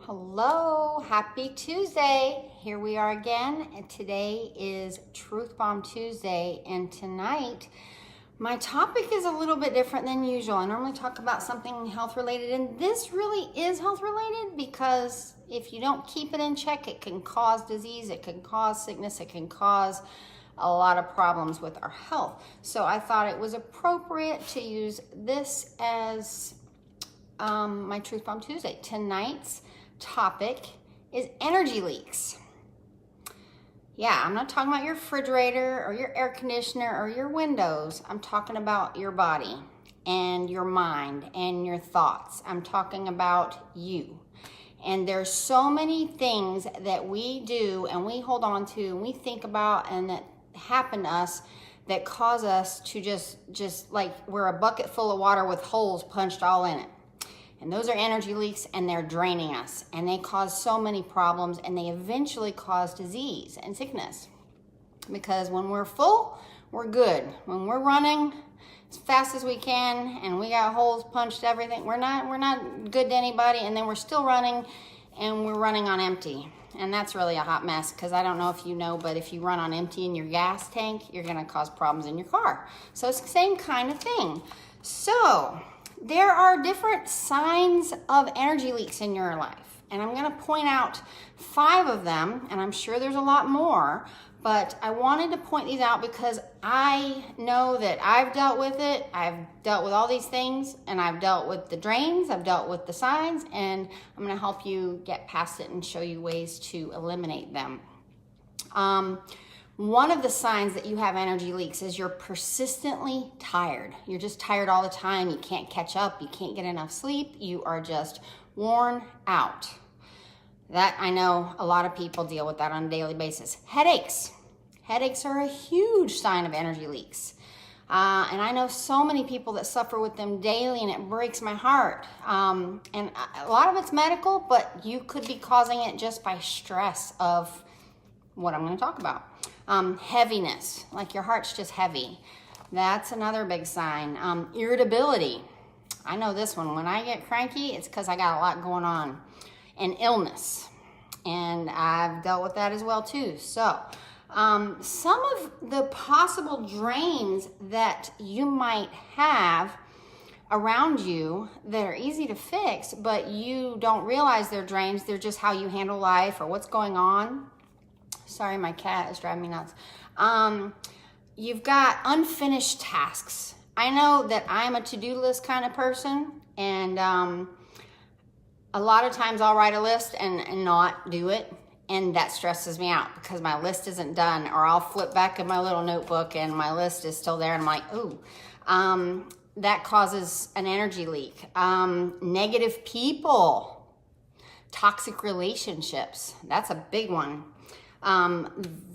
Hello, happy Tuesday. Here we are again, and today is Truth Bomb Tuesday, and tonight my topic is a little bit different than usual. I normally talk about something health related, and this really is health related because if you don't keep it in check, it can cause disease, it can cause sickness, it can cause a lot of problems with our health. So I thought it was appropriate to use this as my Truth Bomb Tuesday. Tonight's topic is energy leaks. Yeah, I'm not talking about your refrigerator or your air conditioner or your windows. I'm talking about your body and your mind and your thoughts. I'm talking about you. And there's so many things that we do and we hold on to and we think about and that happen to us that cause us to just like we're a bucket full of water with holes punched all in it. And those are energy leaks, and they're draining us, and they cause so many problems, and they eventually cause disease and sickness. Because when we're full, we're good. When we're running as fast as we can, and we got holes punched, everything, we're not good to anybody, and then we're still running, and we're running on empty. And that's really a hot mess, because I don't know if you know, but if you run on empty in your gas tank, you're gonna cause problems in your car. So it's the same kind of thing. So there are different signs of energy leaks in your life, and I'm going to point out 5 of them, and I'm sure there's a lot more, but I wanted to point these out because I know that I've dealt with it. I've dealt with all these things, and I've dealt with the drains, I've dealt with the signs, and I'm going to help you get past it and show you ways to eliminate them. One of the signs that you have energy leaks is you're persistently tired. You're just tired all the time. You can't catch up. You can't get enough sleep. You are just worn out. That, I know a lot of people deal with that on a daily basis. Headaches. Headaches are a huge sign of energy leaks. And I know so many people that suffer with them daily, and it breaks my heart. And a lot of it's medical, but you could be causing it just by stress of what I'm going to talk about. Heaviness, like your heart's just heavy. That's another big sign. Irritability. I know this one. When I get cranky, it's because I got a lot going on. And illness. And I've dealt with that as well too. So, some of the possible drains that you might have around you that are easy to fix, but you don't realize they're drains. They're just how you handle life or what's going on. Sorry, my cat is driving me nuts. You've got unfinished tasks. I know that I'm a to-do list kind of person, and a lot of times I'll write a list and not do it, and that stresses me out because my list isn't done, or I'll flip back in my little notebook and my list is still there, and I'm like, ooh. That causes an energy leak. Negative people, toxic relationships. That's a big one.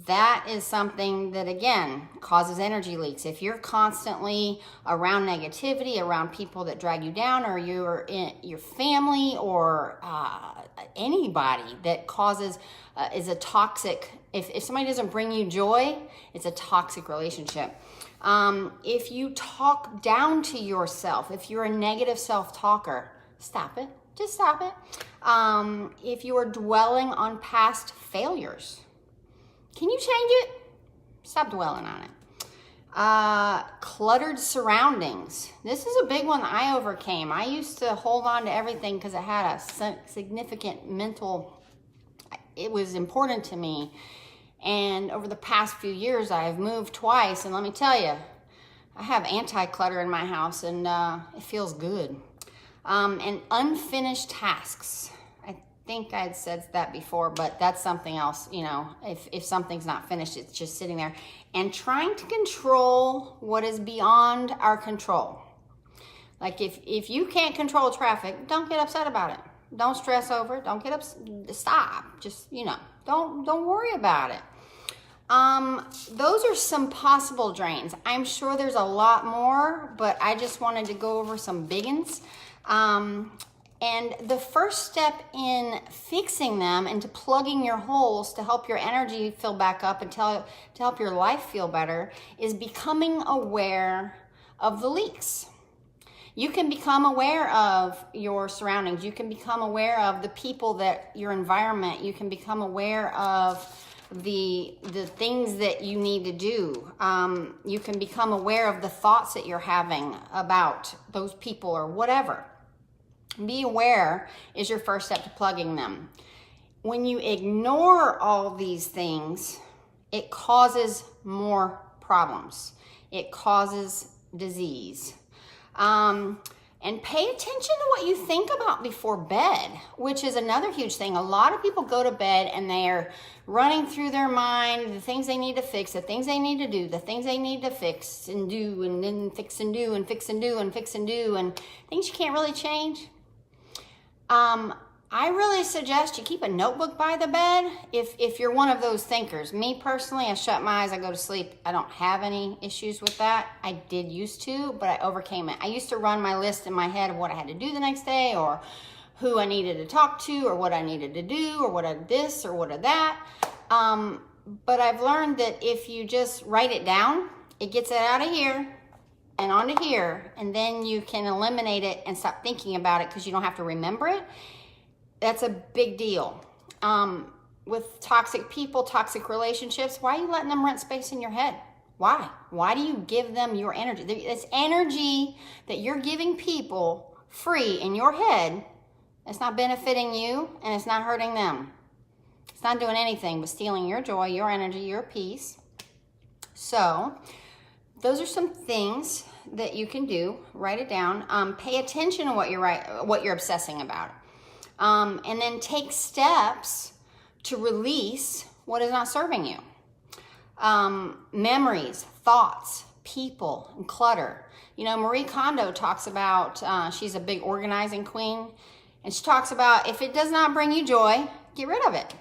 That is something that, again, causes energy leaks. If you're constantly around negativity, around people that drag you down, or your family, or anybody that causes, is a toxic, if somebody doesn't bring you joy, it's a toxic relationship. If you talk down to yourself, if you're a negative self-talker, stop it. Just stop it. If you are dwelling on past failures, can you change it? Stop dwelling on it. Cluttered surroundings. This is a big one that I overcame. I used to hold on to everything because it had a significant mental, it was important to me. And over the past few years, I've moved twice. And let me tell you, I have anti-clutter in my house, and it feels good. And unfinished tasks. I think I had said that before, but that's something else. You know, if something's not finished, it's just sitting there. And trying to control what is beyond our control. Like if you can't control traffic, don't get upset about it. Don't stress over it. Don't get upset. Stop. Just, don't worry about it. Those are some possible drains. I'm sure there's a lot more, but I just wanted to go over some big ones. And the first step in fixing them and to plugging your holes to help your energy fill back up and to help your life feel better is becoming aware of the leaks. You can become aware of your surroundings. You can become aware of the people that your environment. You can become aware of the things that you need to do. You can become aware of the thoughts that you're having about those people or whatever. Be aware is your first step to plugging them. When you ignore all these things, it causes more problems. It causes disease. And pay attention to what you think about before bed, which is another huge thing. A lot of people go to bed and they are running through their mind the things they need to fix, the things they need to do, the things they need to fix and do, and then fix and do, and fix and do, and fix and do, and things you can't really change. I really suggest you keep a notebook by the bed if you're one of those thinkers. Me personally, I shut my eyes, I go to sleep. I don't have any issues with that. I did used to, but I overcame it. I used to run my list in my head of what I had to do the next day, or who I needed to talk to, or what I needed to do, or what I this, or what I that. But I've learned that if you just write it down, it gets it out of here and onto here, and then you can eliminate it and stop thinking about it because you don't have to remember it. That's a big deal. With toxic people, toxic relationships, why are you letting them rent space in your head? Why? Why do you give them your energy? It's energy that you're giving people free in your head. It's not benefiting you, and it's not hurting them. It's not doing anything but stealing your joy, your energy, your peace. So those are some things that you can do. Write it down. Pay attention to what you're obsessing about. And then take steps to release what is not serving you. Memories, thoughts, people, and clutter. You know, Marie Kondo talks about, she's a big organizing queen, and she talks about if it does not bring you joy, get rid of it.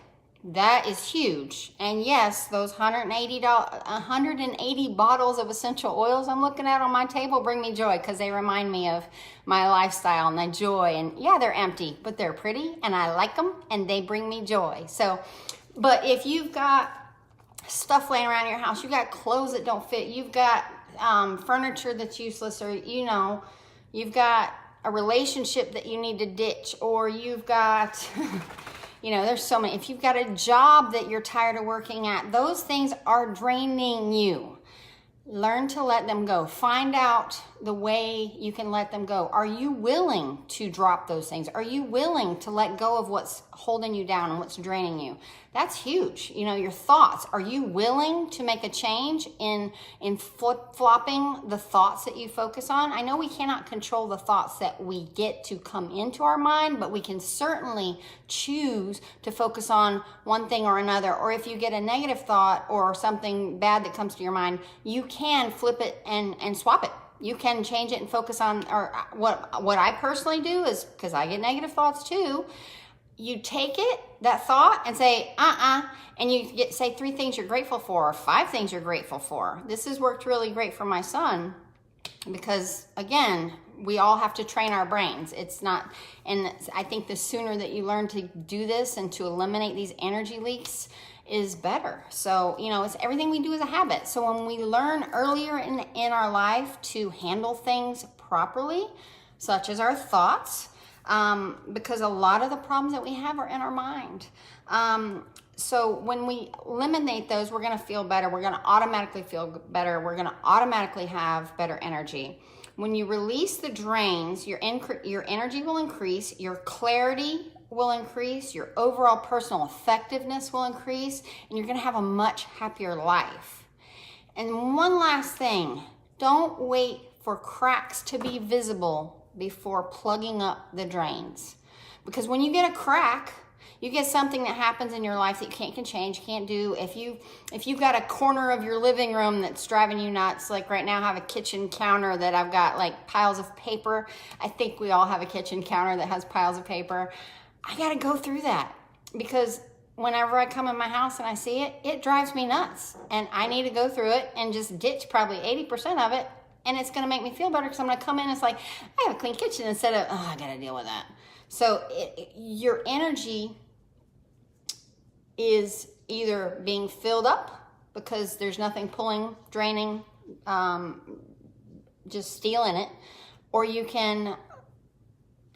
That is huge. And yes, those 180 bottles of essential oils I'm looking at on my table bring me joy because they remind me of my lifestyle and the joy. And yeah, they're empty, but they're pretty and I like them and they bring me joy. So, but if you've got stuff laying around your house, you've got clothes that don't fit, you've got furniture that's useless, or you've got a relationship that you need to ditch, or you've got... there's so many. If you've got a job that you're tired of working at, those things are draining you. Learn to let them go. Find out the way you can let them go. Are you willing to drop those things? Are you willing to let go of what's holding you down and what's draining you? That's huge. Your thoughts. Are you willing to make a change in flip-flopping the thoughts that you focus on? I know we cannot control the thoughts that we get to come into our mind, but we can certainly choose to focus on one thing or another. Or if you get a negative thought or something bad that comes to your mind, you can flip it and swap it. You can change it and focus on, or what I personally do is, because I get negative thoughts too, you take that thought and say, and you say 3 things you're grateful for, or 5 things you're grateful for. This has worked really great for my son because, again, we all have to train our brains. It's not, and I think the sooner that you learn to do this and to eliminate these energy leaks is better. So, it's everything we do is a habit. So when we learn earlier in our life to handle things properly, such as our thoughts, because a lot of the problems that we have are in our mind. So when we eliminate those, we're going to feel better. We're going to automatically feel better. We're going to automatically have better energy. When you release the drains, your energy will increase, your clarity will increase, your overall personal effectiveness will increase, and you're going to have a much happier life. And one last thing, don't wait for cracks to be visible before plugging up the drains. Because when you get a crack, you get something that happens in your life that you can't change, can't do. If you've got a corner of your living room that's driving you nuts, like right now I have a kitchen counter that I've got like piles of paper. I think we all have a kitchen counter that has piles of paper. I got to go through that because whenever I come in my house and I see it, it drives me nuts. And I need to go through it and just ditch probably 80% of it. And it's going to make me feel better because I'm going to come in and it's like, I have a clean kitchen instead of, I got to deal with that. So your energy is either being filled up because there's nothing pulling, draining, just stealing it, or you can,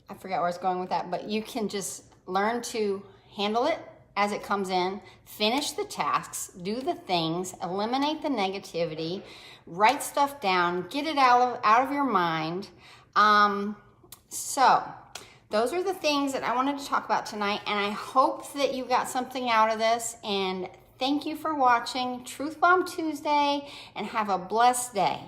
I forget where I was going with that, but you can just learn to handle it as it comes in, finish the tasks, do the things, eliminate the negativity, write stuff down, get it out of your mind. So those are the things that I wanted to talk about tonight, and I hope that you got something out of this, and thank you for watching Truth Bomb Tuesday, and have a blessed day.